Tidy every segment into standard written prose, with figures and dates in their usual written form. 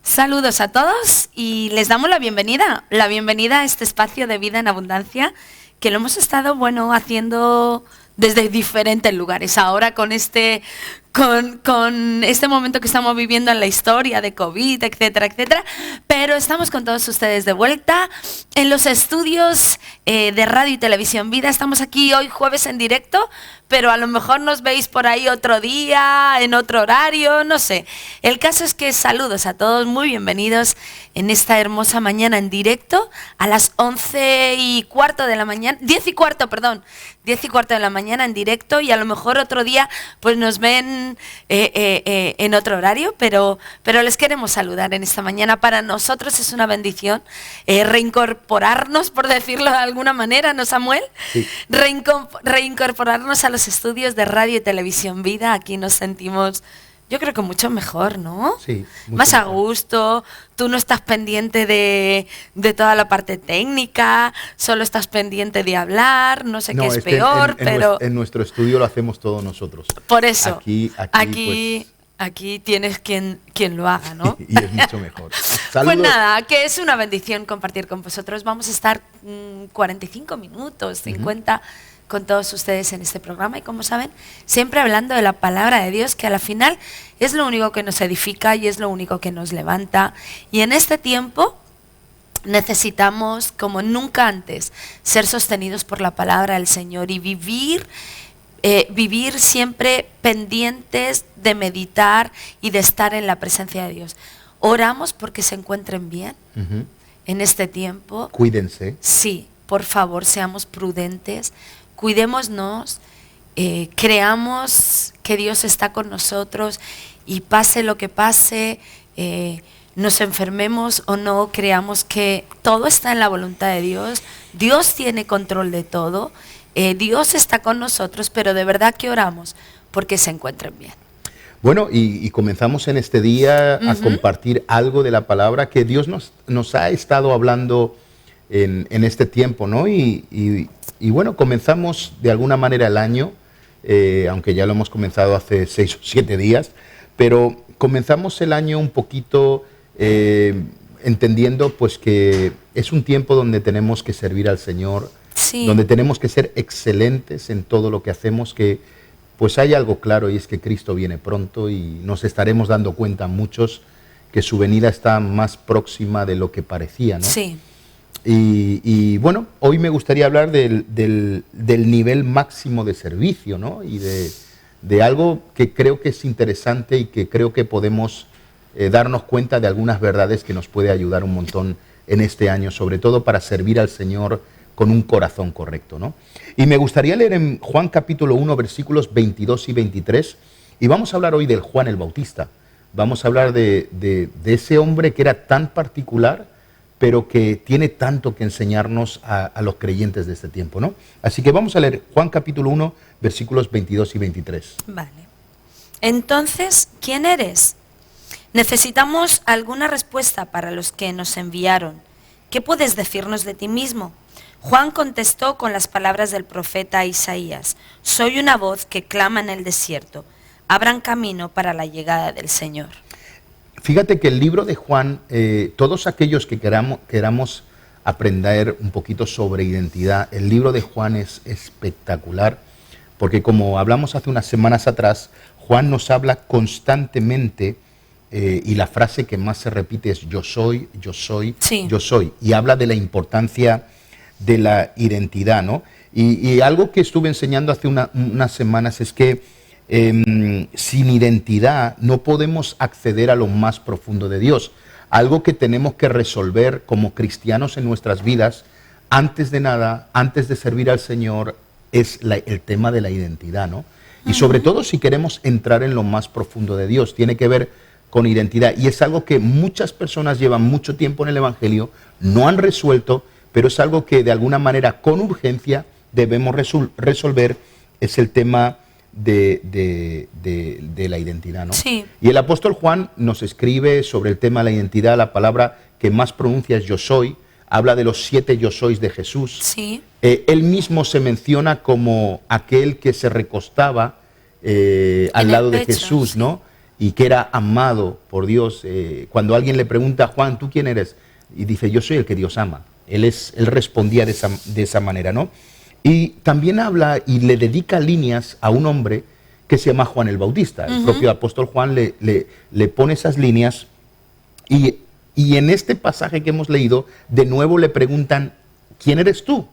Saludos a todos y les damos la bienvenida a este espacio de vida en abundancia que lo hemos estado, haciendo desde diferentes lugares. Ahora con este momento que estamos viviendo en la historia de COVID, etcétera, etcétera, pero estamos con todos ustedes de vuelta en los estudios de Radio y Televisión Vida. Estamos aquí hoy jueves en directo, pero a lo mejor nos veis por ahí otro día, en otro horario, no sé. El caso es que saludos a todos, muy bienvenidos en esta hermosa mañana en directo a las 11:15 de la mañana, 10:15 de la mañana en directo, y a lo mejor otro día pues nos ven en otro horario, pero les queremos saludar en esta mañana. Para nosotros es una bendición reincorporarnos, por decirlo de alguna manera, ¿no, Samuel? Sí. Reincorporarnos a los estudios de Radio y Televisión Vida. Aquí nos sentimos, yo creo que mucho mejor, ¿no? Sí. Más a gusto. Tú no estás pendiente de toda la parte técnica, solo estás pendiente de hablar, no sé qué es peor, pero... En nuestro estudio lo hacemos todos nosotros. Por eso, Aquí tienes quien lo haga, ¿no? Y es mucho mejor. Saludos. Pues nada, que es una bendición compartir con vosotros. Vamos a estar 45 minutos, 50 con todos ustedes en este programa, y como saben, siempre hablando de la palabra de Dios, que a la final es lo único que nos edifica y es lo único que nos levanta. Y en este tiempo necesitamos, como nunca antes, ser sostenidos por la palabra del Señor y vivir siempre pendientes de meditar y de estar en la presencia de Dios. Oramos porque se encuentren bien en este tiempo. Cuídense. Sí, por favor, seamos prudentes, cuidémonos, creamos que Dios está con nosotros, y pase lo que pase, nos enfermemos o no, creamos que todo está en la voluntad de Dios. Dios tiene control de todo. Dios está con nosotros, pero de verdad que oramos porque se encuentren bien. Bueno, y comenzamos en este día a compartir algo de la palabra que Dios nos ha estado hablando en este tiempo, ¿no? Y bueno, comenzamos de alguna manera el año, aunque ya lo hemos comenzado hace 6 o 7 días, pero comenzamos el año un poquito entendiendo pues que es un tiempo donde tenemos que servir al Señor. Sí. Donde tenemos que ser excelentes en todo lo que hacemos, que pues hay algo claro, y es que Cristo viene pronto, y nos estaremos dando cuenta muchos que su venida está más próxima de lo que parecía, ¿no? Sí. Y bueno, hoy me gustaría hablar del nivel máximo de servicio, ¿no? Y de algo que creo que es interesante y que creo que podemos darnos cuenta de algunas verdades que nos puede ayudar un montón en este año, sobre todo para servir al Señor con un corazón correcto, ¿no? Y me gustaría leer en Juan capítulo 1, versículos 22 y 23, y vamos a hablar hoy del Juan el Bautista. Vamos a hablar de ese hombre que era tan particular, pero que tiene tanto que enseñarnos a los creyentes de este tiempo, ¿no? Así que vamos a leer Juan capítulo 1, versículos 22 y 23. Vale. Entonces, ¿quién eres? Necesitamos alguna respuesta para los que nos enviaron. ¿Qué puedes decirnos de ti mismo? Juan contestó con las palabras del profeta Isaías: soy una voz que clama en el desierto, abran camino para la llegada del Señor. Fíjate que el libro de Juan, todos aquellos que queramos aprender un poquito sobre identidad, el libro de Juan es espectacular, porque como hablamos hace unas semanas atrás, Juan nos habla constantemente, y la frase que más se repite es yo soy, yo soy, sí, yo soy, y habla de la importancia de la identidad, ¿no? Y algo que estuve enseñando hace unas semanas es que sin identidad no podemos acceder a lo más profundo de Dios. algo que tenemos que resolver como cristianos en nuestras vidas, antes de nada, antes de servir al Señor, es el tema de la identidad, ¿no? Y sobre todo si queremos entrar en lo más profundo de Dios, tiene que ver con identidad. Y es algo que muchas personas llevan mucho tiempo en el Evangelio, no han resuelto, pero es algo que de alguna manera con urgencia debemos resolver, es el tema de la identidad, ¿no? Sí. Y el apóstol Juan nos escribe sobre el tema de la identidad, la palabra que más pronuncia es yo soy, habla de los 7 yo sois de Jesús. Sí. Él mismo se menciona como aquel que se recostaba al lado de Jesús, sí, ¿no? Y que era amado por Dios. Cuando alguien le pregunta a Juan, ¿tú quién eres? Y dice, yo soy el que Dios ama. Él respondía de esa manera, ¿no? Y también habla y le dedica líneas a un hombre que se llama Juan el Bautista. El propio apóstol Juan le pone esas líneas y en este pasaje que hemos leído, de nuevo le preguntan, ¿quién eres tú?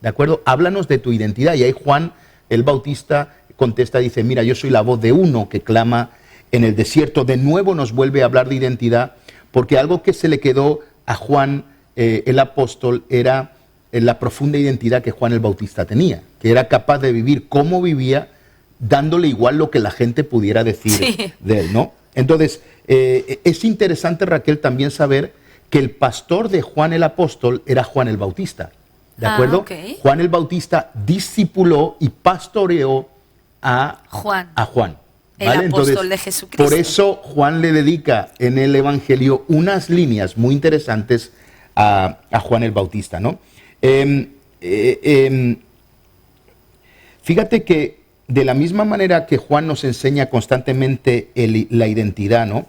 ¿De acuerdo? Háblanos de tu identidad. Y ahí Juan el Bautista contesta, dice, mira, yo soy la voz de uno que clama en el desierto. De nuevo nos vuelve a hablar de identidad, porque algo que se le quedó a Juan el apóstol era la profunda identidad que Juan el Bautista tenía, que era capaz de vivir como vivía, dándole igual lo que la gente pudiera decir de él, ¿no? Entonces, es interesante, Raquel, también saber que el pastor de Juan el apóstol era Juan el Bautista, ¿de acuerdo? Okay. Juan el Bautista discipuló y pastoreó a Juan. El apóstol Entonces, de Jesucristo. Por eso Juan le dedica en el Evangelio unas líneas muy interesantes a Juan el Bautista, ¿no? Fíjate que de la misma manera que Juan nos enseña constantemente la identidad, ¿no?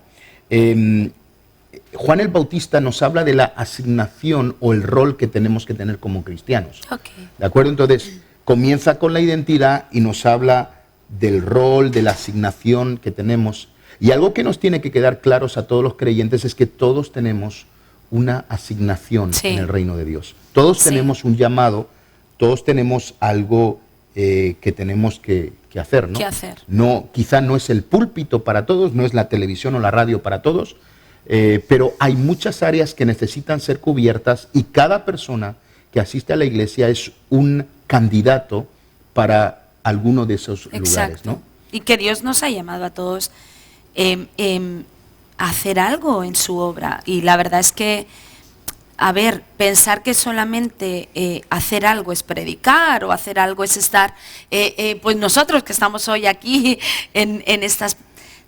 Juan el Bautista nos habla de la asignación o el rol que tenemos que tener como cristianos. Okay. ¿De acuerdo? Entonces, comienza con la identidad y nos habla del rol, de la asignación que tenemos. Y algo que nos tiene que quedar claros a todos los creyentes es que todos tenemos una asignación en el reino de Dios. Todos tenemos un llamado, todos tenemos algo que tenemos que hacer, ¿no? ¿Qué hacer? No, quizá no es el púlpito para todos, no es la televisión o la radio para todos, pero hay muchas áreas que necesitan ser cubiertas y cada persona que asiste a la iglesia es un candidato para alguno de esos lugares, ¿no? Y que Dios nos ha llamado a todos a hacer algo en su obra. Y la verdad es que, a ver, pensar que solamente hacer algo es predicar o hacer algo es estar, pues nosotros que estamos hoy aquí en estas...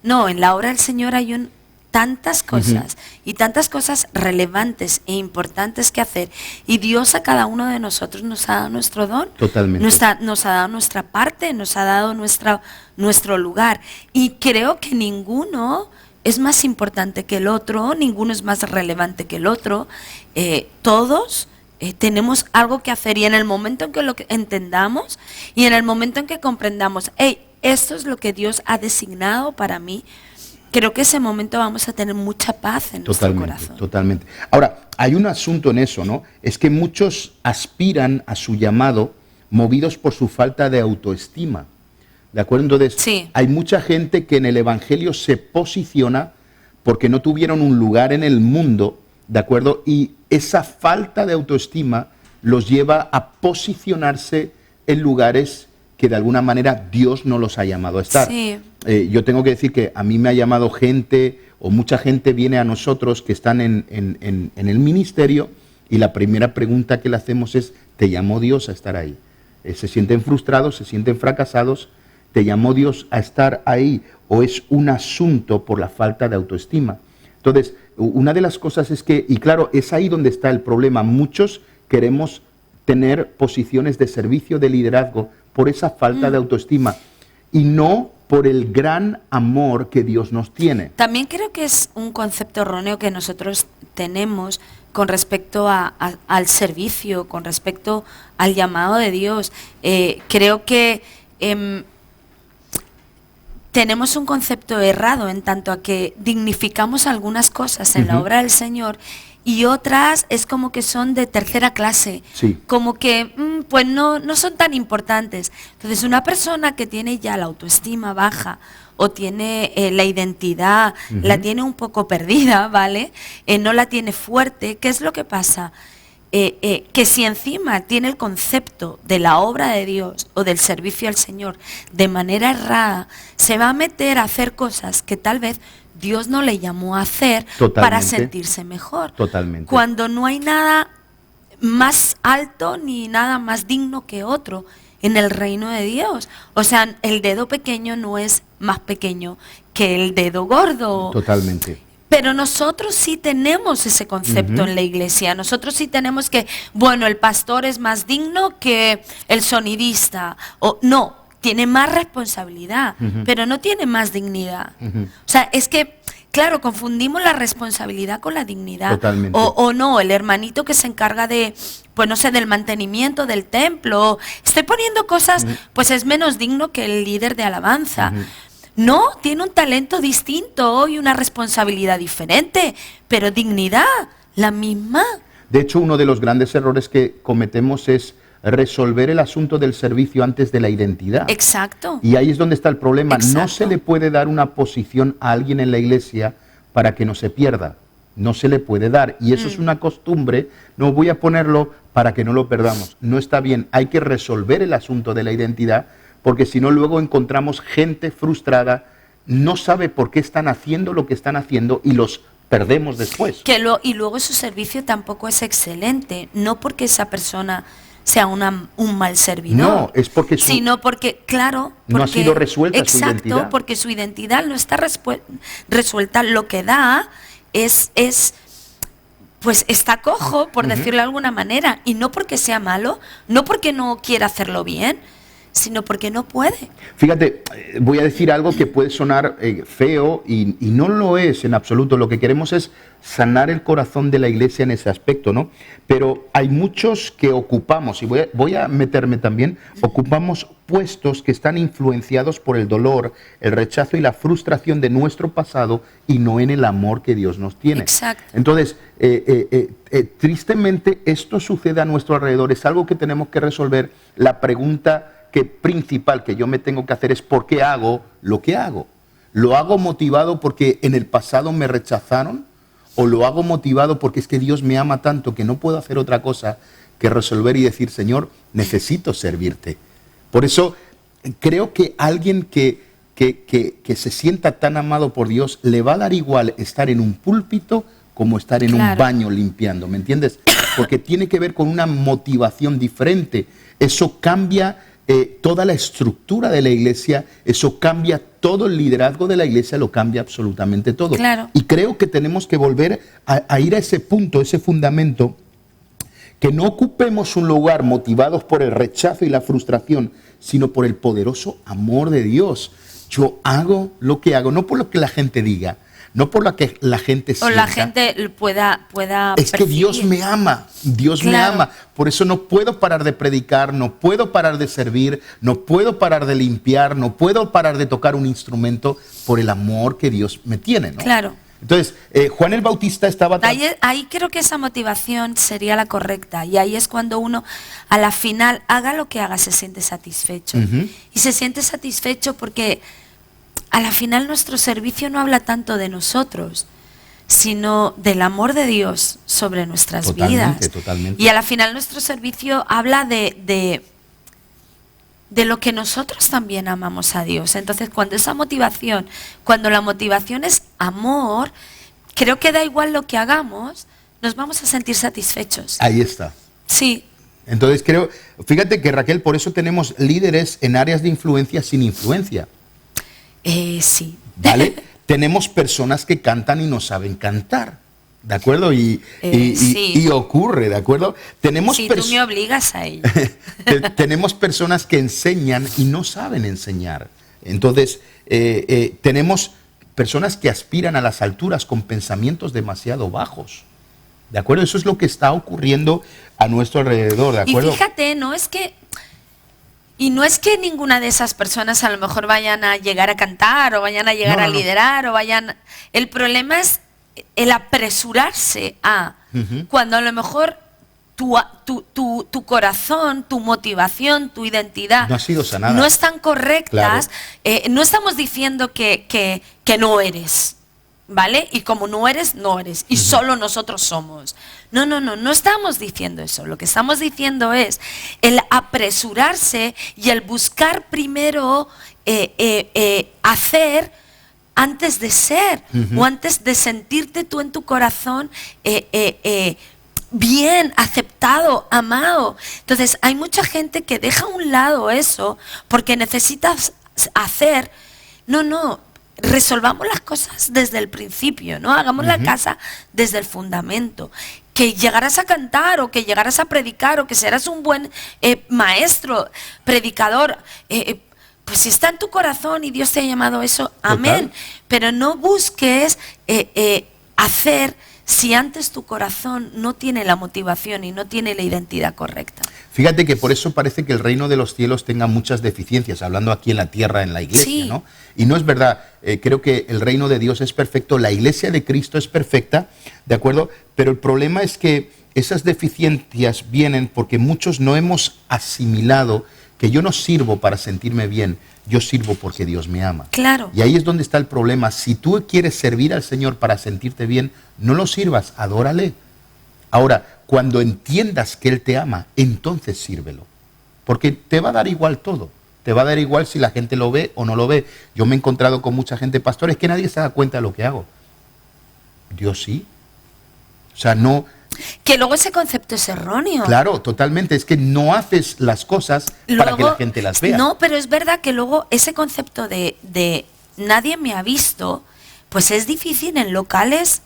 No, en la obra del Señor hay tantas cosas y tantas cosas relevantes e importantes que hacer. Y Dios a cada uno de nosotros nos ha dado nuestro don. Totalmente. Nos ha dado nuestra parte, nos ha dado nuestro lugar. Y creo que ninguno es más importante que el otro, ninguno es más relevante que el otro. Todos tenemos algo que hacer y en el momento en que lo entendamos y en el momento en que comprendamos, hey, esto es lo que Dios ha designado para mí, creo que ese momento vamos a tener mucha paz en nuestro corazón. Totalmente. Ahora, hay un asunto en eso, ¿no? Es que muchos aspiran a su llamado movidos por su falta de autoestima. ¿De acuerdo? Entonces, hay mucha gente que en el Evangelio se posiciona porque no tuvieron un lugar en el mundo, ¿de acuerdo? Y esa falta de autoestima los lleva a posicionarse en lugares que de alguna manera Dios no los ha llamado a estar. Yo tengo que decir que a mí me ha llamado gente, o mucha gente viene a nosotros que están en el ministerio, y la primera pregunta que le hacemos es, ¿te llamó Dios a estar ahí? Se sienten frustrados, se sienten fracasados. ¿Te llamó Dios a estar ahí o es un asunto por la falta de autoestima? Entonces, una de las cosas es que, y claro, es ahí donde está el problema. Muchos queremos tener posiciones de servicio, de liderazgo, por esa falta de autoestima y no por el gran amor que Dios nos tiene. También creo que es un concepto erróneo que nosotros tenemos con respecto al servicio, con respecto al llamado de Dios. Creo que tenemos un concepto errado en tanto a que dignificamos algunas cosas en la obra del Señor y otras es como que son de tercera clase, Sí. como que pues no son tan importantes. Entonces una persona que tiene ya la autoestima baja o tiene la identidad, la tiene un poco perdida, ¿vale? No la tiene fuerte, ¿qué es lo que pasa? Que si encima tiene el concepto de la obra de Dios o del servicio al Señor de manera errada, se va a meter a hacer cosas que tal vez Dios no le llamó a hacer para sentirse mejor. Totalmente. Cuando no hay nada más alto ni nada más digno que otro en el reino de Dios. O sea, el dedo pequeño no es más pequeño que el dedo gordo. Totalmente. Pero nosotros sí tenemos ese concepto en la iglesia. Nosotros sí tenemos que, bueno, el pastor es más digno que el sonidista. O no, tiene más responsabilidad, pero no tiene más dignidad. O sea, es que, claro, confundimos la responsabilidad con la dignidad. Totalmente. O no, el hermanito que se encarga de, pues no sé, del mantenimiento del templo. Estoy poniendo cosas, pues es menos digno que el líder de alabanza. No, tiene un talento distinto y una responsabilidad diferente, pero dignidad, la misma. De hecho, uno de los grandes errores que cometemos es resolver el asunto del servicio antes de la identidad. Exacto. Y ahí es donde está el problema. Exacto. No se le puede dar una posición a alguien en la iglesia para que no se pierda. No se le puede dar. Y eso es una costumbre. No voy a ponerlo para que no lo perdamos. No está bien. Hay que resolver el asunto de la identidad, porque si no luego encontramos gente frustrada, no sabe por qué están haciendo lo que están haciendo y los perdemos después. Y luego su servicio tampoco es excelente, no porque esa persona sea un mal servidor. No, es porque sino porque, claro, porque, no ha sido resuelta su identidad. Exacto, porque su identidad no está resuelta. Lo que da es pues está cojo, por decirlo de alguna manera, y no porque sea malo, no porque no quiera hacerlo bien, sino porque no puede. Fíjate, voy a decir algo que puede sonar feo y no lo es en absoluto. Lo que queremos es sanar el corazón de la iglesia en ese aspecto, ¿no? Pero hay muchos que ocupamos, y voy a meterme también, ocupamos puestos que están influenciados por el dolor, el rechazo y la frustración de nuestro pasado y no en el amor que Dios nos tiene. Exacto. Entonces, tristemente esto sucede a nuestro alrededor, es algo que tenemos que resolver. La pregunta principal que yo me tengo que hacer es ¿por qué hago lo que hago? ¿Lo hago motivado porque en el pasado me rechazaron? ¿O lo hago motivado porque es que Dios me ama tanto que no puedo hacer otra cosa que resolver y decir, Señor, necesito servirte? Por eso creo que alguien que se sienta tan amado por Dios, le va a dar igual estar en un púlpito como estar en un baño limpiando, ¿me entiendes? Porque tiene que ver con una motivación diferente. Eso cambia toda la estructura de la iglesia, eso cambia todo el liderazgo de la iglesia, lo cambia absolutamente todo. Claro. Y creo que tenemos que volver a ir a ese punto, ese fundamento, que no ocupemos un lugar motivados por el rechazo y la frustración, sino por el poderoso amor de Dios. Yo hago lo que hago, no por lo que la gente diga, no por lo que la gente sienta. O la gente pueda Es que Dios me ama, Dios me ama. Por eso no puedo parar de predicar, no puedo parar de servir, no puedo parar de limpiar, no puedo parar de tocar un instrumento por el amor que Dios me tiene, ¿no? Claro. Entonces, Juan el Bautista estaba... Ahí creo que esa motivación sería la correcta. Y ahí es cuando uno, a la final, haga lo que haga, se siente satisfecho. Y se siente satisfecho porque a la final nuestro servicio no habla tanto de nosotros, sino del amor de Dios sobre nuestras vidas. Totalmente. Y a la final nuestro servicio habla de lo que nosotros también amamos a Dios. Entonces, cuando la motivación es amor, creo que da igual lo que hagamos, nos vamos a sentir satisfechos. Ahí está. Sí. Entonces fíjate que Raquel, por eso tenemos líderes en áreas de influencia sin influencia. Sí. ¿Vale? Tenemos personas que cantan y no saben cantar, ¿de acuerdo? Sí. Y ocurre, ¿de acuerdo? Tenemos Sí, tú me obligas a ello. Tenemos personas que enseñan y no saben enseñar. Entonces, tenemos personas que aspiran a las alturas con pensamientos demasiado bajos, ¿de acuerdo? Eso es lo que está ocurriendo a nuestro alrededor, ¿de acuerdo? Y fíjate, no es que ninguna de esas personas a lo mejor vayan a llegar a cantar o vayan a llegar a liderar o vayan... El problema es el apresurarse a cuando a lo mejor tu corazón, tu motivación, tu identidad no ha sido sanada, no están correctas. Claro. No estamos diciendo que no eres, ¿vale? Y como no eres, no eres. Y solo nosotros somos. No estamos diciendo eso. Lo que estamos diciendo es el apresurarse y el buscar primero hacer antes de ser, o antes de sentirte tú en tu corazón bien, aceptado, amado. Entonces hay mucha gente que deja a un lado eso porque necesitas hacer. No, resolvamos las cosas desde el principio, ¿no? Hagamos la casa desde el fundamento. Que llegarás a cantar, o que llegarás a predicar, o que serás un buen maestro, predicador, pues si está en tu corazón y Dios te ha llamado a eso, amén. Pero no busques hacer si antes tu corazón no tiene la motivación y no tiene la identidad correcta. Fíjate que por eso parece que el reino de los cielos tenga muchas deficiencias, hablando aquí en la tierra, en la iglesia, sí, ¿no? Y no es verdad. Creo que el reino de Dios es perfecto, la iglesia de Cristo es perfecta, ¿de acuerdo? Pero el problema es que esas deficiencias vienen porque muchos no hemos asimilado que yo no sirvo para sentirme bien, yo sirvo porque Dios me ama. Claro. Y ahí es donde está el problema. Si tú quieres servir al Señor para sentirte bien, no lo sirvas, adórale. Ahora, cuando entiendas que Él te ama, entonces sírvelo. Porque te va a dar igual todo. Te va a dar igual si la gente lo ve o no lo ve. Yo me he encontrado con mucha gente, pastores, que nadie se da cuenta de lo que hago. Dios sí. O sea, no... Que luego ese concepto es erróneo. Claro, totalmente. Es que no haces las cosas para que la gente las vea. No, pero es verdad que luego ese concepto de nadie me ha visto, pues es difícil en locales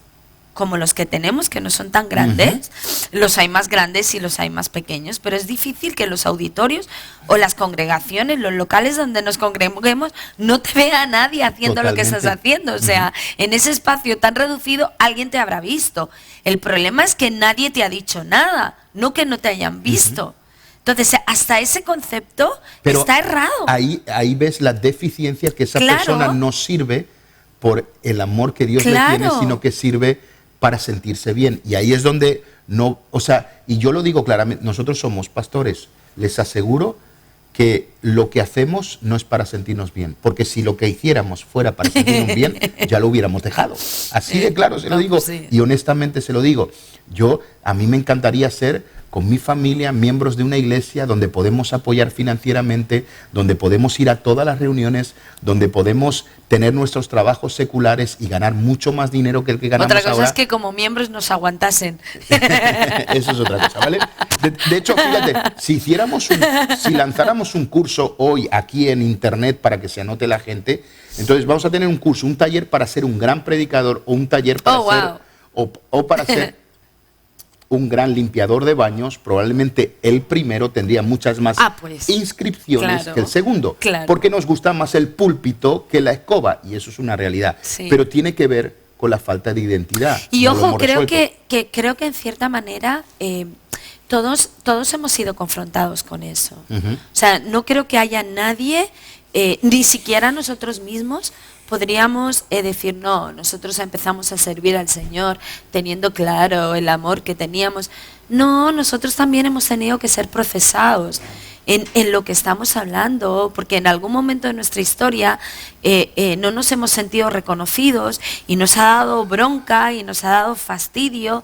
como los que tenemos, que no son tan grandes. Los hay más grandes y los hay más pequeños, pero es difícil que los auditorios o las congregaciones, los locales donde nos congreguemos, no te vea nadie haciendo lo que estás haciendo. O sea, en ese espacio tan reducido alguien te habrá visto. El problema es que nadie te ha dicho nada, no que no te hayan visto. Entonces, hasta ese concepto pero está errado. Ahí ves la deficiencia, que esa persona no sirve por el amor que Dios le tiene, sino que sirve para sentirse bien. Y ahí es donde no, o sea, y yo lo digo claramente, nosotros somos pastores, les aseguro que lo que hacemos no es para sentirnos bien, porque si lo que hiciéramos fuera para sentirnos bien, ya lo hubiéramos dejado. Así de claro se lo digo, y honestamente se lo digo. A mí me encantaría ser con mi familia, miembros de una iglesia donde podemos apoyar financieramente, donde podemos ir a todas las reuniones, donde podemos tener nuestros trabajos seculares y ganar mucho más dinero que el que ganamos ahora. Otra cosa es que como miembros nos aguantasen. Eso es otra cosa, ¿vale? De hecho, fíjate, si lanzáramos un curso hoy aquí en internet para que se anote la gente, entonces vamos a tener un curso, un taller para ser un gran predicador, o un taller para ser para ser un gran limpiador de baños. Probablemente el primero tendría muchas más inscripciones que el segundo, porque nos gusta más el púlpito que la escoba, y eso es una realidad. Pero tiene que ver con la falta de identidad. Y ojo, creo que en cierta manera todos hemos sido confrontados con eso. O sea, no creo que haya nadie, ni siquiera nosotros mismos, podríamos decir, no, nosotros empezamos a servir al Señor teniendo claro el amor que teníamos. No, nosotros también hemos tenido que ser procesados en lo que estamos hablando, porque en algún momento de nuestra historia no nos hemos sentido reconocidos y nos ha dado bronca y nos ha dado fastidio.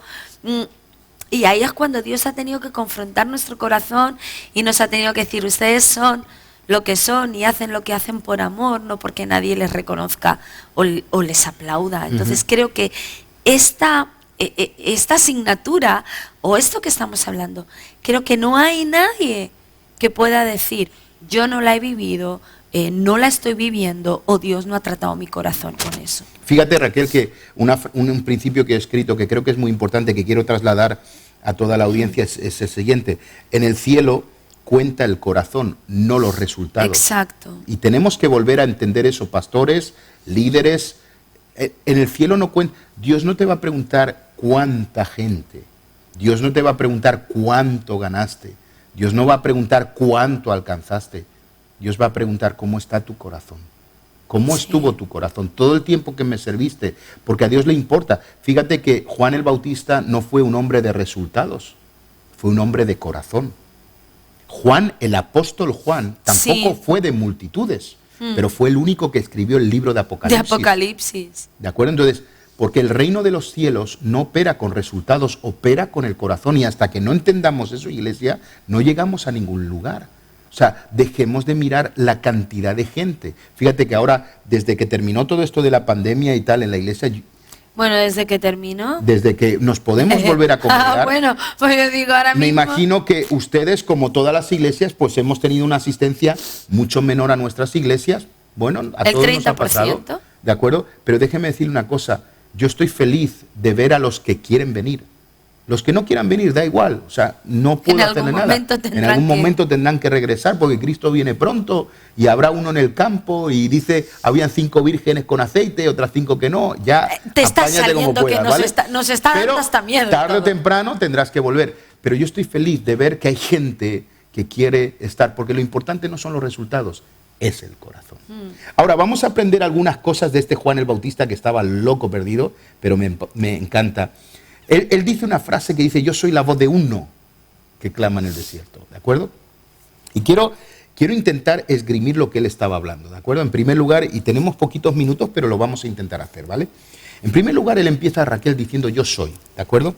Y ahí es cuando Dios ha tenido que confrontar nuestro corazón y nos ha tenido que decir, ustedes son lo que son y hacen lo que hacen por amor, no porque nadie les reconozca o les aplauda. Entonces creo que esta asignatura o esto que estamos hablando, creo que no hay nadie que pueda decir, yo no la he vivido, no la estoy viviendo, o Dios no ha tratado mi corazón con eso. Fíjate, Raquel, que un principio que he escrito que creo que es muy importante, que quiero trasladar a toda la audiencia, es el siguiente: en el cielo cuenta el corazón, no los resultados. Exacto. Y tenemos que volver a entender eso, pastores, líderes. En el cielo no cuenta. Dios no te va a preguntar cuánta gente. Dios no te va a preguntar cuánto ganaste. Dios no va a preguntar cuánto alcanzaste. Dios va a preguntar cómo está tu corazón. ¿Cómo estuvo tu corazón? Todo el tiempo que me serviste, porque a Dios le importa. Fíjate que Juan el Bautista no fue un hombre de resultados, fue un hombre de corazón. Juan, el apóstol Juan, tampoco fue de multitudes, pero fue el único que escribió el libro de Apocalipsis. De Apocalipsis. ¿De acuerdo? Entonces, porque el reino de los cielos no opera con resultados, opera con el corazón, y hasta que no entendamos eso, iglesia, no llegamos a ningún lugar. O sea, dejemos de mirar la cantidad de gente. Fíjate que ahora, desde que terminó todo esto de la pandemia y tal en la iglesia... Bueno, desde que terminó. Desde que nos podemos volver a congregar. Bueno, pues yo digo ahora mismo. Me imagino que ustedes, como todas las iglesias, pues hemos tenido una asistencia mucho menor a nuestras iglesias. Bueno, a todos nos ha pasado. ¿De acuerdo? Pero déjeme decirle una cosa. Yo estoy feliz de ver a los que quieren venir. Los que no quieran venir, da igual, o sea, no puedo hacerle nada. En algún momento tendrán que regresar porque Cristo viene pronto y habrá uno en el campo y dice, habían 5 vírgenes con aceite, otras 5 que no, ya te está saliendo como puedas, que nos está dando hasta miedo. Tarde o temprano tendrás que volver, pero yo estoy feliz de ver que hay gente que quiere estar, porque lo importante no son los resultados, es el corazón. Ahora, vamos a aprender algunas cosas de este Juan el Bautista que estaba loco perdido, pero me encanta. Él dice una frase que dice, yo soy la voz de uno que clama en el desierto, ¿de acuerdo? Y quiero intentar esgrimir lo que él estaba hablando, ¿de acuerdo? En primer lugar, y tenemos poquitos minutos, pero lo vamos a intentar hacer, ¿vale? En primer lugar, él empieza a Raquel diciendo, yo soy, ¿de acuerdo?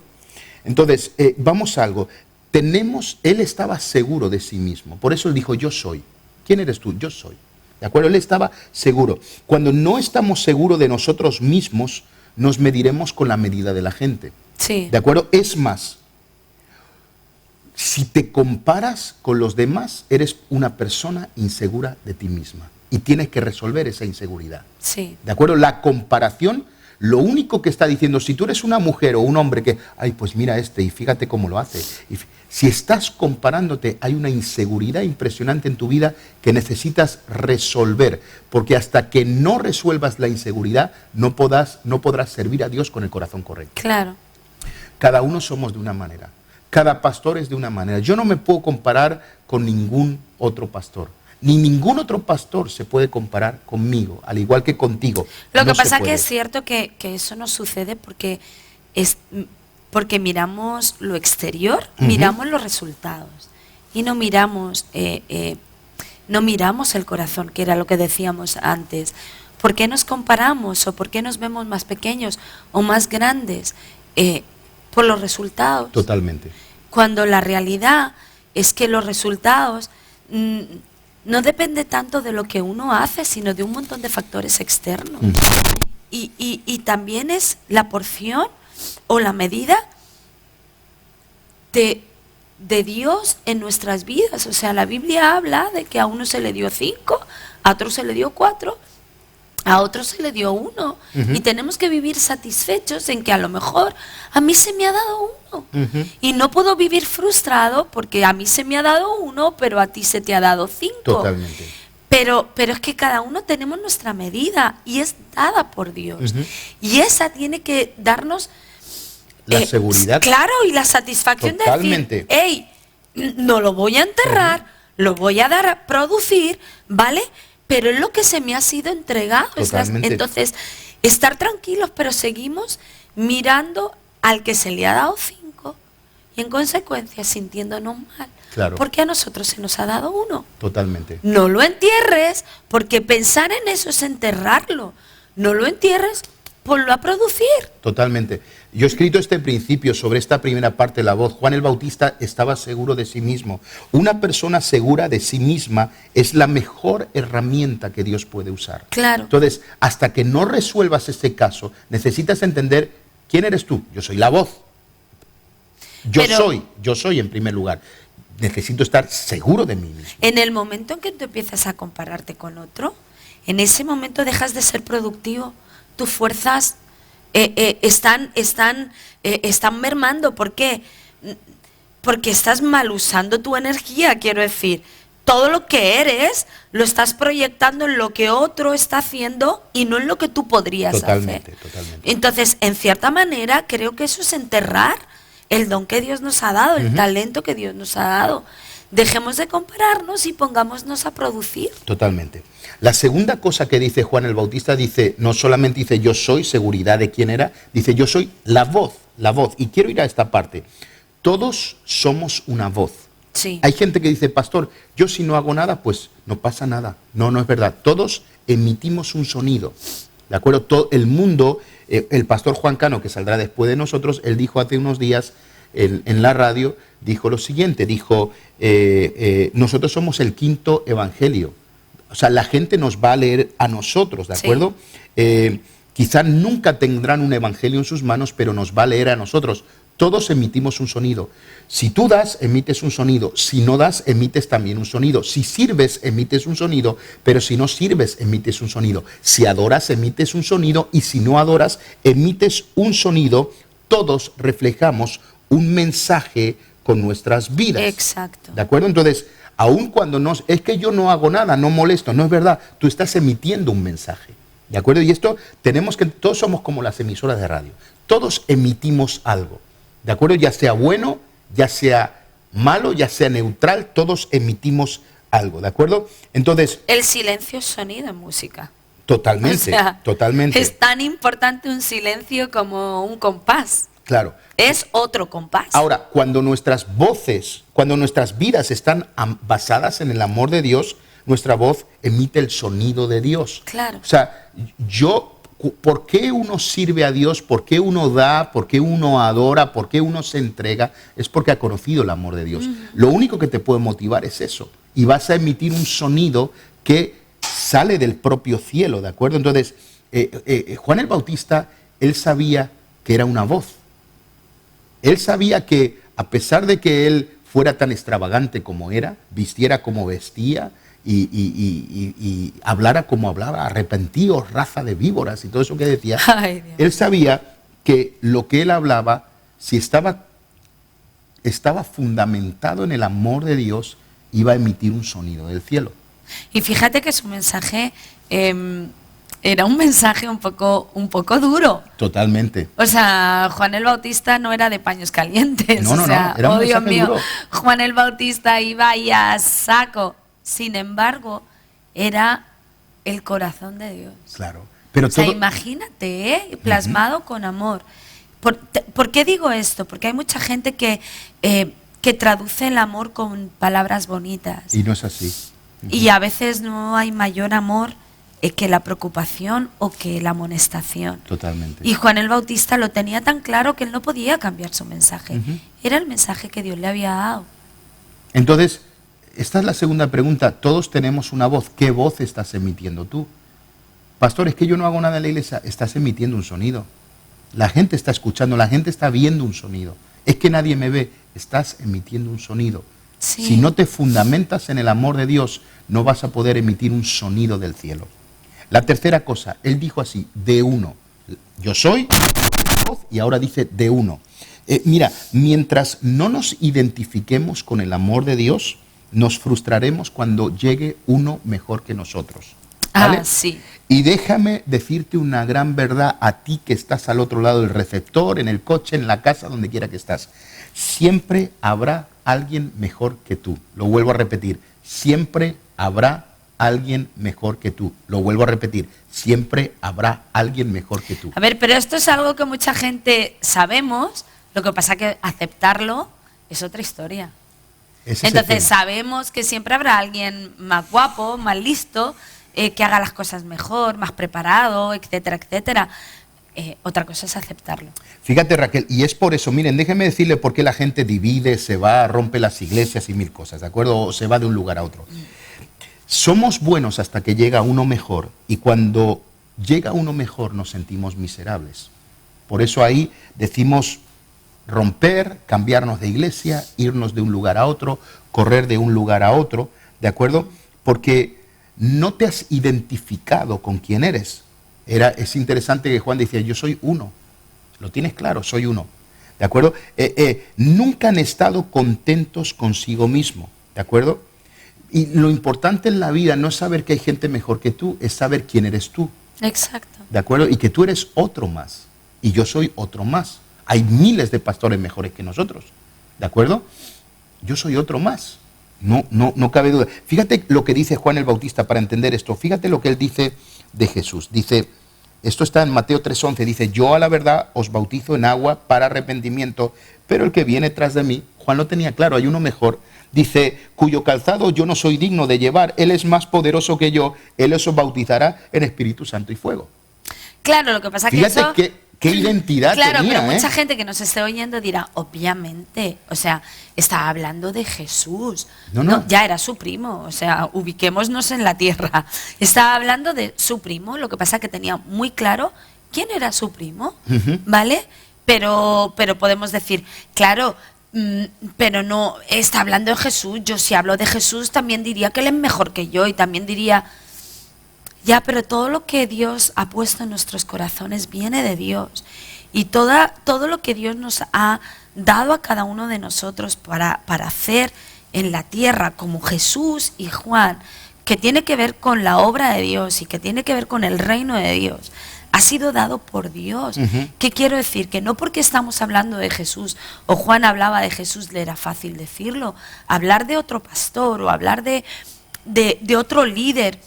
Entonces, vamos a algo. Él estaba seguro de sí mismo, por eso él dijo, yo soy. ¿Quién eres tú? Yo soy, ¿de acuerdo? Él estaba seguro. Cuando no estamos seguros de nosotros mismos, nos mediremos con la medida de la gente. Sí. ¿De acuerdo? Es más, si te comparas con los demás, eres una persona insegura de ti misma y tienes que resolver esa inseguridad. Sí. ¿De acuerdo? La comparación, lo único que está diciendo, si tú eres una mujer o un hombre que, ay, pues mira y fíjate cómo lo hace. Si estás comparándote, hay una inseguridad impresionante en tu vida que necesitas resolver, porque hasta que no resuelvas la inseguridad, no podrás servir a Dios con el corazón correcto. Claro. Cada uno somos de una manera, cada pastor es de una manera. Yo no me puedo comparar con ningún otro pastor, ni ningún otro pastor se puede comparar conmigo, al igual que contigo. Lo que pasa es que es cierto que eso no sucede porque miramos lo exterior, miramos los resultados y no miramos el corazón, que era lo que decíamos antes. ¿Por qué nos comparamos o por qué nos vemos más pequeños o más grandes? Por los resultados. Totalmente. Cuando la realidad es que los resultados no depende tanto de lo que uno hace, sino de un montón de factores externos. Y también es la porción o la medida de Dios en nuestras vidas. O sea, la Biblia habla de que a uno se le dio 5, a otro se le dio 4, a otro se le dio 1. Y tenemos que vivir satisfechos en que a lo mejor a mí se me ha dado 1. Y no puedo vivir frustrado porque a mí se me ha dado 1, pero a ti se te ha dado 5. Totalmente. Pero es que cada uno tenemos nuestra medida y es dada por Dios. Y esa tiene que darnos la seguridad. Claro, y la satisfacción Totalmente. De decir, hey, no lo voy a enterrar, lo voy a dar a producir, ¿vale? Pero es lo que se me ha sido entregado. Entonces, estar tranquilos, pero seguimos mirando al que se le ha dado 5 y en consecuencia sintiéndonos mal. Claro. Porque a nosotros se nos ha dado 1. Totalmente. No lo entierres, porque pensar en eso es enterrarlo. No lo entierres, ponlo a producir. Totalmente. Yo he escrito este principio sobre esta primera parte de la voz. Juan el Bautista estaba seguro de sí mismo. Una persona segura de sí misma es la mejor herramienta que Dios puede usar. Claro. Entonces, hasta que no resuelvas ese caso, necesitas entender quién eres tú. Yo soy la voz. Yo soy en primer lugar. Necesito estar seguro de mí mismo. En el momento en que tú empiezas a compararte con otro, en ese momento dejas de ser productivo. Tus fuerzas están mermando. ¿Por qué? Porque estás mal usando tu energía, quiero decir. Todo lo que eres lo estás proyectando en lo que otro está haciendo y no en lo que tú podrías hacer. Totalmente. Entonces, en cierta manera, creo que eso es enterrar el don que Dios nos ha dado, el talento que Dios nos ha dado. Dejemos de compararnos y pongámonos a producir. Totalmente. La segunda cosa que dice Juan el Bautista, dice, no solamente dice yo soy, seguridad de quién era, dice yo soy la voz, la voz. Y quiero ir a esta parte. Todos somos una voz. Sí. Hay gente que dice, pastor, yo si no hago nada, pues no pasa nada. No, no es verdad. Todos emitimos un sonido. ¿De acuerdo? Todo el mundo, el pastor Juan Cano, que saldrá después de nosotros, él dijo hace unos días en la radio, dijo lo siguiente, dijo, nosotros somos el quinto evangelio. O sea, la gente nos va a leer a nosotros, ¿de acuerdo? Sí. Quizás nunca tendrán un evangelio en sus manos, pero nos va a leer a nosotros. Todos emitimos un sonido. Si tú das, emites un sonido. Si no das, emites también un sonido. Si sirves, emites un sonido. Pero si no sirves, emites un sonido. Si adoras, emites un sonido. Y si no adoras, emites un sonido. Todos reflejamos un mensaje con nuestras vidas. Exacto. ¿De acuerdo? Entonces, aun cuando no... Es que yo no hago nada, no molesto. No es verdad. Tú estás emitiendo un mensaje. ¿De acuerdo? Y esto tenemos que... Todos somos como las emisoras de radio. Todos emitimos algo. ¿De acuerdo? Ya sea bueno, ya sea malo, ya sea neutral, todos emitimos algo, ¿de acuerdo? Entonces... El silencio es sonido en música. Totalmente, o sea, totalmente. Es tan importante un silencio como un compás. Claro. Es otro compás. Ahora, cuando nuestras voces, cuando nuestras vidas están basadas en el amor de Dios, nuestra voz emite el sonido de Dios. Claro. O sea, ¿por qué uno sirve a Dios? ¿Por qué uno da? ¿Por qué uno adora? ¿Por qué uno se entrega? Es porque ha conocido el amor de Dios. Lo único que te puede motivar es eso. Y vas a emitir un sonido que sale del propio cielo, ¿de acuerdo? Entonces, Juan el Bautista, él sabía que era una voz. Él sabía que, a pesar de que él fuera tan extravagante como era, vistiera como vestía, y hablara como hablaba, arrepentíos, raza de víboras y todo eso que decía, él sabía que lo que él hablaba, si estaba fundamentado en el amor de Dios, iba a emitir un sonido del cielo. Y fíjate que su mensaje era un mensaje un poco duro. Totalmente. O sea, Juan el Bautista no era de paños calientes. No, o sea, era un Dios mío, duro. Juan el Bautista iba ahí a saco. Sin embargo, era el corazón de Dios. Claro. Pero o sea, imagínate, plasmado con amor. ¿Por qué digo esto? Porque hay mucha gente que traduce el amor con palabras bonitas. Y no es así. Y a veces no hay mayor amor que la preocupación o que la amonestación. Totalmente. Y Juan el Bautista lo tenía tan claro que él no podía cambiar su mensaje. Era el mensaje que Dios le había dado. Entonces, esta es la segunda pregunta. Todos tenemos una voz. ¿Qué voz estás emitiendo tú? Pastor, es que yo no hago nada en la iglesia. Estás emitiendo un sonido. La gente está escuchando, la gente está viendo un sonido. Es que nadie me ve. Estás emitiendo un sonido. Sí. Si no te fundamentas en el amor de Dios, no vas a poder emitir un sonido del cielo. La tercera cosa, él dijo así, de uno. Yo soy voz y ahora dice de uno. Mira, mientras no nos identifiquemos con el amor de Dios, nos frustraremos cuando llegue uno mejor que nosotros. ¿Vale? Sí. Y déjame decirte una gran verdad a ti que estás al otro lado del receptor, en el coche, en la casa, donde quiera que estás. Siempre habrá alguien mejor que tú. Lo vuelvo a repetir. Siempre habrá alguien mejor que tú. Lo vuelvo a repetir. Siempre habrá alguien mejor que tú. A ver, pero esto es algo que mucha gente sabemos. Lo que pasa que aceptarlo es otra historia. Entonces sabemos que siempre habrá alguien más guapo, más listo, que haga las cosas mejor, más preparado, etcétera, etcétera. Otra cosa es aceptarlo. Fíjate, Raquel, y es por eso, miren, déjenme decirle por qué la gente divide, se va, rompe las iglesias y mil cosas, ¿de acuerdo? O se va de un lugar a otro. Somos buenos hasta que llega uno mejor, y cuando llega uno mejor nos sentimos miserables. Por eso ahí decimos romper, cambiarnos de iglesia, irnos de un lugar a otro, correr de un lugar a otro, ¿de acuerdo? Porque no te has identificado con quién eres. Es interesante que Juan decía, yo soy uno. Lo tienes claro, soy uno. ¿De acuerdo? Nunca han estado contentos consigo mismo. ¿De acuerdo? Y lo importante en la vida no es saber que hay gente mejor que tú, es saber quién eres tú. Exacto. ¿De acuerdo? Y que tú eres otro más. Y yo soy otro más. Hay miles de pastores mejores que nosotros. ¿De acuerdo? Yo soy otro más. No cabe duda. Fíjate lo que dice Juan el Bautista para entender esto. Fíjate lo que él dice de Jesús. Dice, esto está en Mateo 3:11, dice, yo a la verdad os bautizo en agua para arrepentimiento, pero el que viene tras de mí, Juan lo tenía claro, hay uno mejor, dice, cuyo calzado yo no soy digno de llevar, él es más poderoso que yo, él os bautizará en Espíritu Santo y fuego. Claro, lo que pasa que Fíjate eso... qué identidad Claro, tenía, pero mucha gente que nos esté oyendo dirá, obviamente, o sea, está hablando de Jesús. No. Ya era su primo, o sea, ubiquémonos en la tierra. Estaba hablando de su primo, lo que pasa que tenía muy claro quién era su primo, ¿vale? Pero podemos decir, claro, pero no, está hablando de Jesús. Yo si hablo de Jesús también diría que él es mejor que yo y también diría... Ya, pero todo lo que Dios ha puesto en nuestros corazones viene de Dios. Y todo lo que Dios nos ha dado a cada uno de nosotros para hacer en la tierra, como Jesús y Juan, que tiene que ver con la obra de Dios y que tiene que ver con el reino de Dios, ha sido dado por Dios. ¿Qué quiero decir? Que no porque estamos hablando de Jesús o Juan hablaba de Jesús le era fácil decirlo. Hablar de otro pastor o hablar de otro líder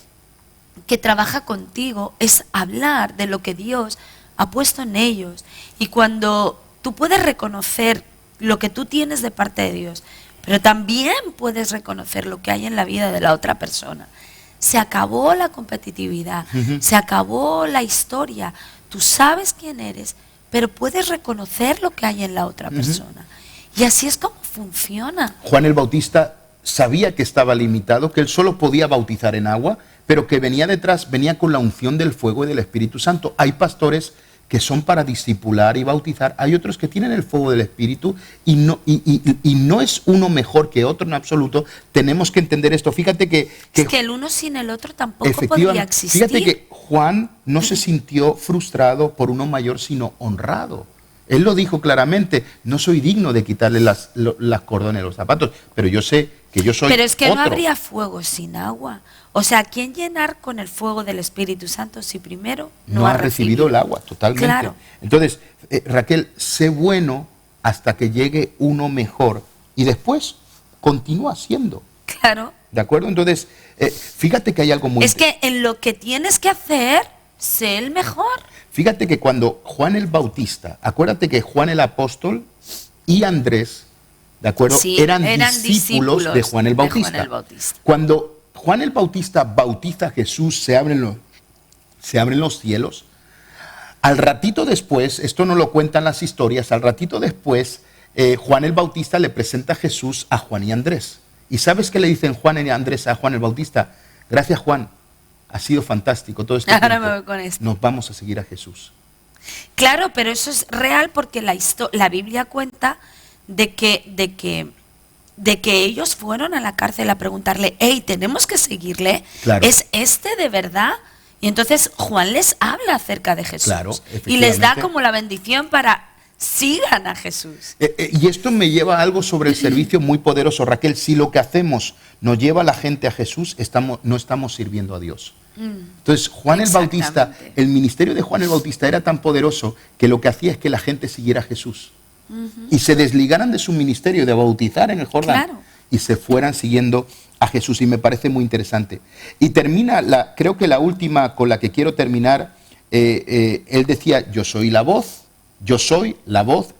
que trabaja contigo es hablar de lo que Dios ha puesto en ellos. Y cuando tú puedes reconocer lo que tú tienes de parte de Dios, pero también puedes reconocer lo que hay en la vida de la otra persona, se acabó la competitividad, se acabó la historia. Tú sabes quién eres, pero puedes reconocer lo que hay en la otra persona. Y así es como funciona. Juan el Bautista sabía que estaba limitado, que él solo podía bautizar en agua, pero que venía detrás, venía con la unción del fuego y del Espíritu Santo. Hay pastores que son para discipular y bautizar, hay otros que tienen el fuego del Espíritu y no es uno mejor que otro en absoluto. Tenemos que entender esto. Fíjate que es que el uno sin el otro tampoco podría existir. Fíjate que Juan no se sintió frustrado por uno mayor, sino honrado. Él lo dijo claramente, no soy digno de quitarle las cordones de los zapatos, pero yo sé que yo soy Pero es que otro. no habría fuego sin agua. O sea, ¿quién llenar con el fuego del Espíritu Santo si primero no ha recibido el agua? Totalmente. Claro. Entonces, Raquel, sé bueno hasta que llegue uno mejor y después continúa siendo. Claro. ¿De acuerdo? Entonces, fíjate que hay algo muy... Es que en lo que tienes que hacer, sé el mejor. Fíjate que cuando Juan el Bautista, acuérdate que Juan el Apóstol y Andrés, ¿de acuerdo? Sí, eran discípulos de Juan el Bautista. Cuando Juan el Bautista bautiza a Jesús, se abren los cielos. Al ratito después, esto no lo cuentan las historias, al ratito después, Juan el Bautista le presenta a Jesús a Juan y Andrés. ¿Y sabes qué le dicen Juan y Andrés a Juan el Bautista? Gracias, Juan. Ha sido fantástico todo este Ahora tiempo. me voy con esto. Nos vamos a seguir a Jesús. Claro, pero eso es real porque la Biblia cuenta de que ellos fueron a la cárcel a preguntarle, hey, tenemos que seguirle, Claro. ¿es este de verdad? Y entonces Juan les habla acerca de Jesús. Claro, y les da efectivamente. como la bendición para sigan a Jesús. Y esto me lleva a algo sobre el servicio muy poderoso, Raquel. Si lo que hacemos nos lleva a la gente a Jesús, no estamos sirviendo a Dios. Entonces, Juan el Bautista, Exactamente. el ministerio de Juan el Bautista era tan poderoso que lo que hacía es que la gente siguiera a Jesús. Y se desligaran de su ministerio de bautizar en el Jordán. Claro. Y se fueran siguiendo a Jesús. Y me parece muy interesante. Y termina, creo que la última con la que quiero terminar, él decía, yo soy la voz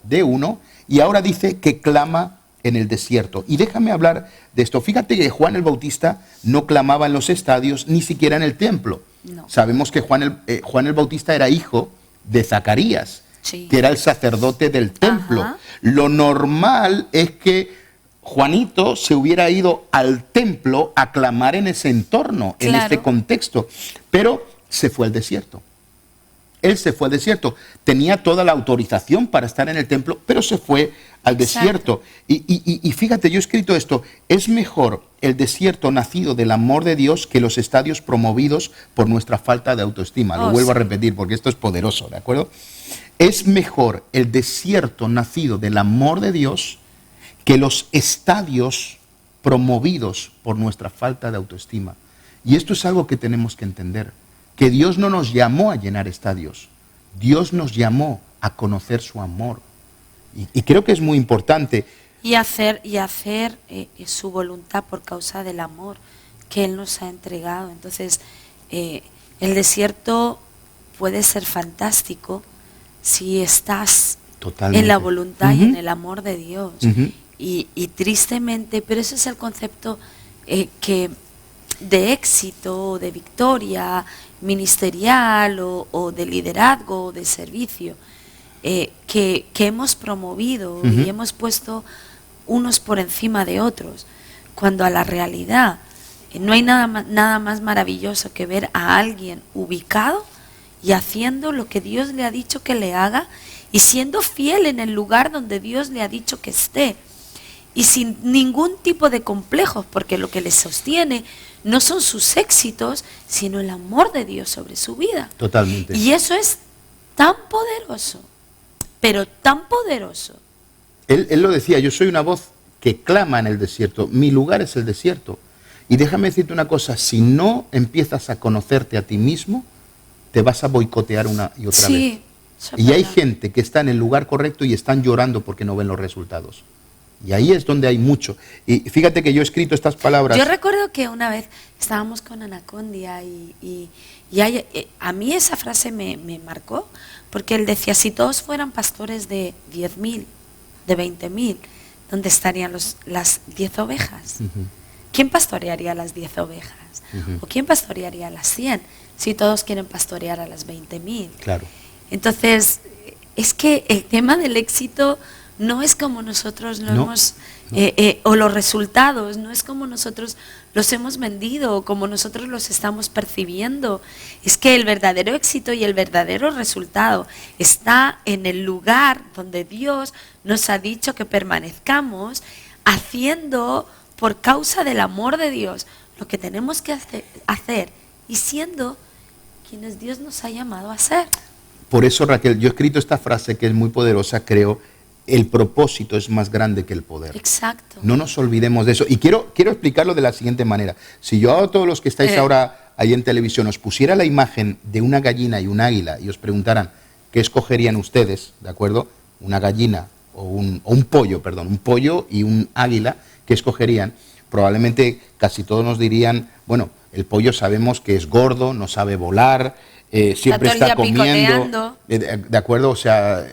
de uno, y ahora dice que clama en el desierto. Y déjame hablar de esto. Fíjate que Juan el Bautista no clamaba en los estadios, ni siquiera en el templo. No. Sabemos que Juan el Bautista era hijo de Zacarías, Sí. que era el sacerdote del templo. Ajá. Lo normal es que Juanito se hubiera ido al templo a clamar en ese entorno, en Claro. este contexto, pero se fue al desierto. Él se fue al desierto. Tenía toda la autorización para estar en el templo, pero se fue al desierto. Y fíjate, yo he escrito esto. Es mejor el desierto nacido del amor de Dios que los estadios promovidos por nuestra falta de autoestima. Lo vuelvo a repetir porque esto es poderoso, ¿de acuerdo? Es mejor el desierto nacido del amor de Dios que los estadios promovidos por nuestra falta de autoestima. Y esto es algo que tenemos que entender. Que Dios no nos llamó a llenar estadios. Dios nos llamó a conocer su amor. Y creo que es muy importante. y hacer su voluntad por causa del amor que Él nos ha entregado. Entonces, el desierto puede ser fantástico si estás Totalmente. en la voluntad y en el amor de Dios. Y tristemente, pero ese es el concepto que de éxito, de victoria ministerial o de liderazgo o de servicio que hemos promovido y hemos puesto unos por encima de otros, cuando a la realidad no hay nada más maravilloso que ver a alguien ubicado y haciendo lo que Dios le ha dicho que le haga y siendo fiel en el lugar donde Dios le ha dicho que esté. Y sin ningún tipo de complejos, porque lo que les sostiene no son sus éxitos, sino el amor de Dios sobre su vida. Totalmente. Y eso es tan poderoso, pero tan poderoso. Él lo decía, yo soy una voz que clama en el desierto, mi lugar es el desierto. Y déjame decirte una cosa, si no empiezas a conocerte a ti mismo, te vas a boicotear una y otra vez. Y hay gente que está en el lugar correcto y están llorando porque no ven los resultados. Y ahí es donde hay mucho. Y fíjate que yo he escrito estas palabras. Yo recuerdo que una vez estábamos con Anacondia y a mí esa frase me marcó, porque él decía, si todos fueran pastores de 10.000, de 20.000, ¿dónde estarían las 10 ovejas? ¿Quién pastorearía las 10 ovejas? ¿O quién pastorearía las 100? Si todos quieren pastorear a las 20.000. Claro. Entonces, es que el tema del éxito no es como nosotros lo hemos, o los resultados, no es como nosotros los hemos vendido o como nosotros los estamos percibiendo. Es que el verdadero éxito y el verdadero resultado está en el lugar donde Dios nos ha dicho que permanezcamos, haciendo por causa del amor de Dios lo que tenemos que hacer y siendo quienes Dios nos ha llamado a ser. Por eso, Raquel, yo he escrito esta frase que es muy poderosa, creo. El propósito es más grande que el poder. Exacto. No nos olvidemos de eso. Y quiero explicarlo de la siguiente manera. Si yo a todos los que estáis ahora ahí en televisión os pusiera la imagen de una gallina y un águila y os preguntaran qué escogerían ustedes, ¿de acuerdo? Una gallina o un pollo, perdón, un pollo y un águila, ¿qué escogerían? Probablemente casi todos nos dirían, bueno, el pollo sabemos que es gordo, no sabe volar, siempre está comiendo. ¿De acuerdo? O sea...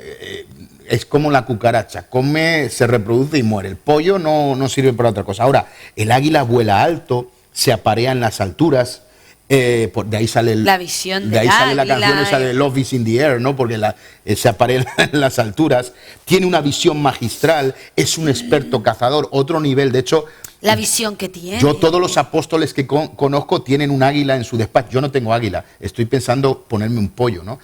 es como la cucaracha, come, se reproduce y muere. El pollo no sirve para otra cosa. Ahora, el águila vuela alto, se aparea en las alturas, de ahí sale la visión de ahí sale la canción esa de Love is in the air, ¿no? Porque se aparea en las alturas, tiene una visión magistral, es un experto cazador, otro nivel. De hecho, la visión que tiene. Yo todos los apóstoles que conozco tienen un águila en su despacho. Yo no tengo águila, estoy pensando ponerme un pollo, ¿no?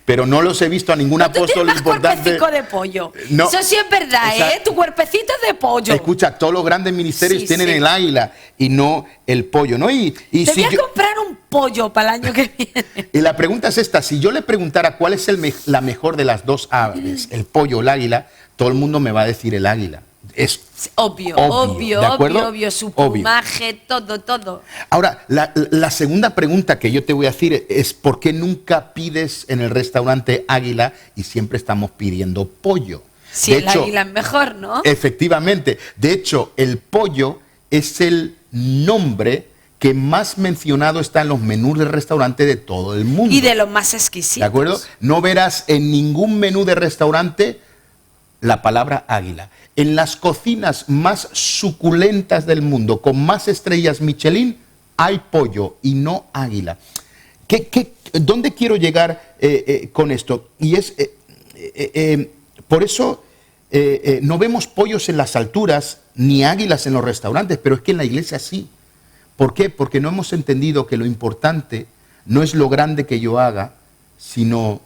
Pero no los he visto a ningún apóstol importante. Cuerpecito de pollo. No, eso sí es verdad, ¿eh? Tu cuerpecito es de pollo. Escucha, todos los grandes ministerios tienen el águila y no el pollo, ¿no? Te voy a comprar un pollo para el año que viene. Y la pregunta es esta, si yo le preguntara cuál es la mejor de las dos aves, el pollo o el águila, todo el mundo me va a decir el águila. Es obvio, su plumaje, todo. Ahora, la segunda pregunta que yo te voy a decir es ¿por qué nunca pides en el restaurante águila y siempre estamos pidiendo pollo? Si el águila es mejor, ¿no? Efectivamente. De hecho, el pollo es el nombre que más mencionado está en los menús de restaurante de todo el mundo. Y de los más exquisitos. ¿De acuerdo? No verás en ningún menú de restaurante la palabra águila. En las cocinas más suculentas del mundo, con más estrellas Michelin, hay pollo y no águila. ¿Dónde quiero llegar con esto? Y es, por eso no vemos pollos en las alturas ni águilas en los restaurantes, pero es que en la iglesia sí. ¿Por qué? Porque no hemos entendido que lo importante no es lo grande que yo haga, sino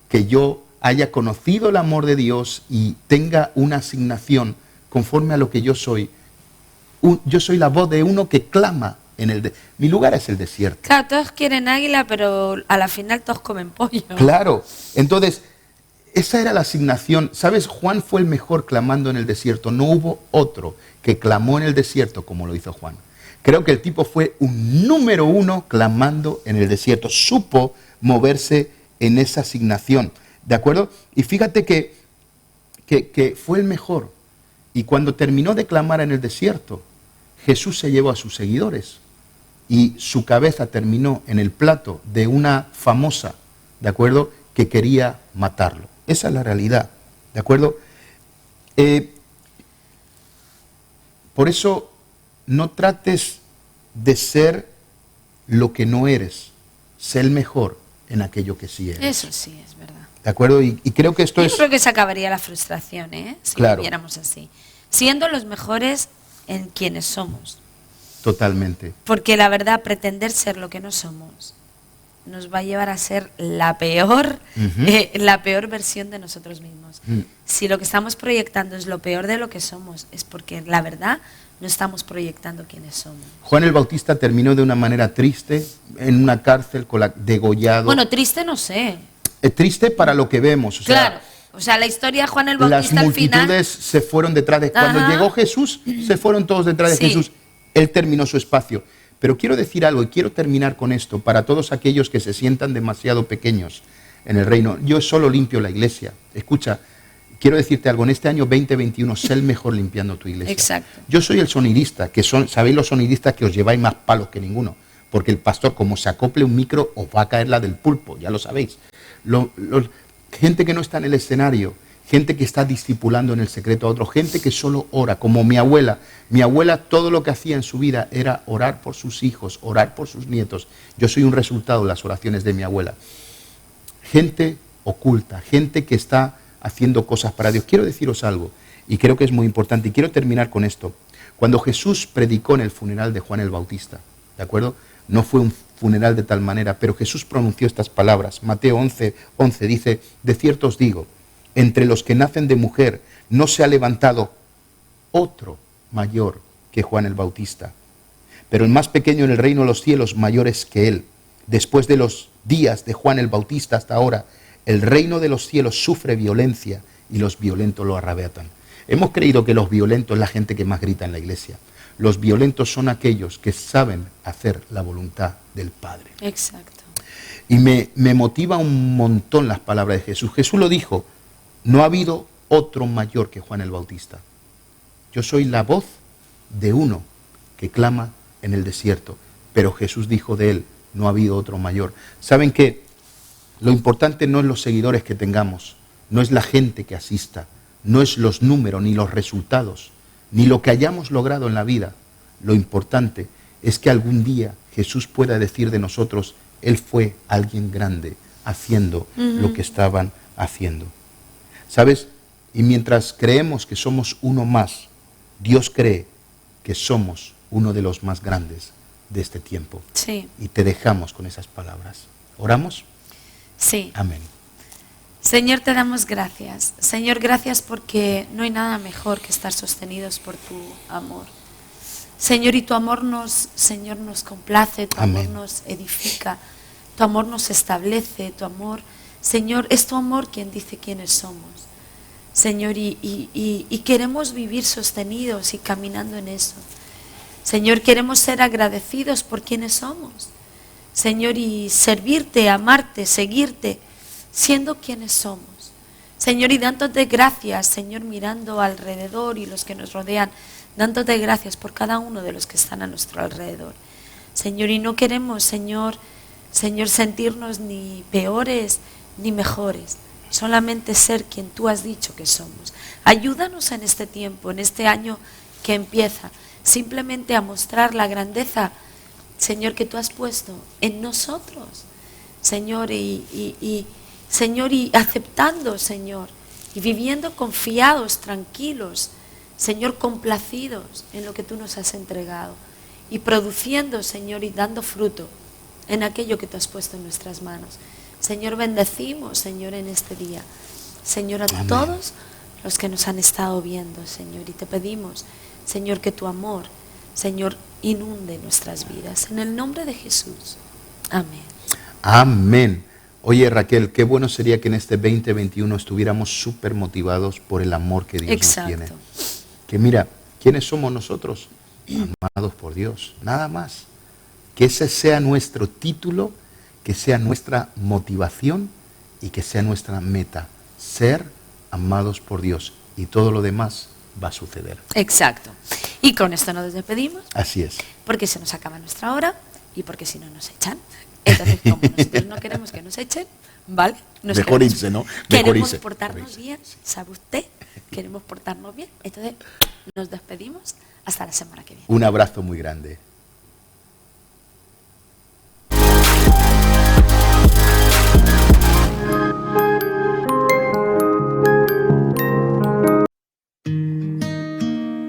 que yo haya conocido el amor de Dios y tenga una asignación conforme a lo que yo soy. Yo soy la voz de uno que clama en mi lugar es el desierto. Claro, todos quieren águila, pero a la final todos comen pollo. Claro, entonces esa era la asignación. ¿Sabes? Juan fue el mejor clamando en el desierto. No hubo otro que clamó en el desierto como lo hizo Juan. Creo que el tipo fue un número uno clamando en el desierto. Supo moverse en esa asignación. ¿De acuerdo? Y fíjate que fue el mejor. Y cuando terminó de clamar en el desierto, Jesús se llevó a sus seguidores y su cabeza terminó en el plato de una famosa, ¿de acuerdo?, que quería matarlo. Esa es la realidad, ¿de acuerdo? Por eso no trates de ser lo que no eres, sé el mejor en aquello que sí eres. Eso sí, es verdad. ¿De acuerdo? Y creo que esto Yo es... creo que se acabaría la frustración, ¿eh? Si Claro. lo viéramos así. Siendo los mejores en quienes somos. Totalmente. Porque la verdad, pretender ser lo que no somos nos va a llevar a ser la peor versión de nosotros mismos. Si lo que estamos proyectando es lo peor de lo que somos, es porque la verdad no estamos proyectando quiénes somos. Juan el Bautista terminó de una manera triste, en una cárcel, degollado. Bueno, triste no sé. Triste para lo que vemos. O sea, Claro. O sea, la historia de Juan el Bautista las al final... multitudes se fueron detrás de... Cuando Ajá. llegó Jesús, se fueron todos detrás de Sí. Jesús. Él terminó su espacio. Pero quiero decir algo y quiero terminar con esto para todos aquellos que se sientan demasiado pequeños en el reino. Yo solo limpio la iglesia. Escucha, quiero decirte algo. En este año 2021, sé el mejor limpiando tu iglesia. Exacto. Yo soy el sonidista, sabéis los sonidistas que os lleváis más palos que ninguno. Porque el pastor, como se acople un micro, os va a caer la del pulpo, ya lo sabéis. Gente que no está en el escenario, gente que está discipulando en el secreto a otro, gente que solo ora, como mi abuela. Mi abuela todo lo que hacía en su vida era orar por sus hijos, orar por sus nietos. Yo soy un resultado de las oraciones de mi abuela. Gente oculta, gente que está haciendo cosas para Dios. Quiero deciros algo, y creo que es muy importante, y quiero terminar con esto. Cuando Jesús predicó en el funeral de Juan el Bautista, ¿de acuerdo? No fue un funeral de tal manera, pero Jesús pronunció estas palabras. Mateo 11 dice, de cierto os digo, entre los que nacen de mujer no se ha levantado otro mayor que Juan el Bautista. Pero el más pequeño en el reino de los cielos mayor es que él. Después de los días de Juan el Bautista hasta ahora, el reino de los cielos sufre violencia y los violentos lo arrebatan. Hemos creído que los violentos es la gente que más grita en la iglesia. Los violentos son aquellos que saben hacer la voluntad del Padre. Exacto. Y me motiva un montón las palabras de Jesús. Jesús lo dijo, no ha habido otro mayor que Juan el Bautista. Yo soy la voz de uno que clama en el desierto. Pero Jesús dijo de él, no ha habido otro mayor. ¿Saben qué? Lo importante no es los seguidores que tengamos, no es la gente que asista, no es los números, ni los resultados, ni lo que hayamos logrado en la vida. Lo importante es que algún día Jesús pueda decir de nosotros, Él fue alguien grande haciendo lo que estaban haciendo. ¿Sabes? Y mientras creemos que somos uno más, Dios cree que somos uno de los más grandes de este tiempo. Sí. Y te dejamos con esas palabras. ¿Oramos? Sí. Amén. Señor, te damos gracias. Señor, gracias porque no hay nada mejor que estar sostenidos por tu amor. Señor, y tu amor Señor, nos complace, tu Amén. amor nos edifica, tu amor nos establece, tu amor, Señor, es tu amor quien dice quiénes somos. Señor, y queremos vivir sostenidos y caminando en eso. Señor, queremos ser agradecidos por quienes somos. Señor, y servirte, amarte, seguirte, siendo quienes somos. Señor, y dándote gracias, Señor, mirando alrededor y los que nos rodean, dándote gracias por cada uno de los que están a nuestro alrededor. Señor, y no queremos, Señor, sentirnos ni peores ni mejores, solamente ser quien tú has dicho que somos. Ayúdanos en este tiempo, en este año que empieza, simplemente a mostrar la grandeza, Señor, que tú has puesto en nosotros, Señor, Señor, y aceptando, Señor, y viviendo confiados, tranquilos, Señor, complacidos en lo que tú nos has entregado y produciendo, Señor, y dando fruto en aquello que tú has puesto en nuestras manos. Señor, bendecimos, Señor, en este día, Señor, a Amén. todos los que nos han estado viendo, Señor, y te pedimos, Señor, que tu amor, Señor, inunde nuestras vidas. En el nombre de Jesús. Amén. Amén. Oye, Raquel, qué bueno sería que en este 2021 estuviéramos súper motivados por el amor que Dios nos tiene. Exacto. Que mira, ¿quiénes somos nosotros? Amados por Dios, nada más. Que ese sea nuestro título, que sea nuestra motivación y que sea nuestra meta. Ser amados por Dios. Y todo lo demás va a suceder. Exacto. Y con esto nos despedimos. Así es. Porque se nos acaba nuestra hora y porque si no nos echan. Entonces, como nosotros no queremos que nos echen, ¿vale? Mejor irse, ¿no? Mejor Queremos irse. portarnos bien, ¿sabe usted? Queremos portarnos bien. Entonces, nos despedimos hasta la semana que viene. Un abrazo muy grande.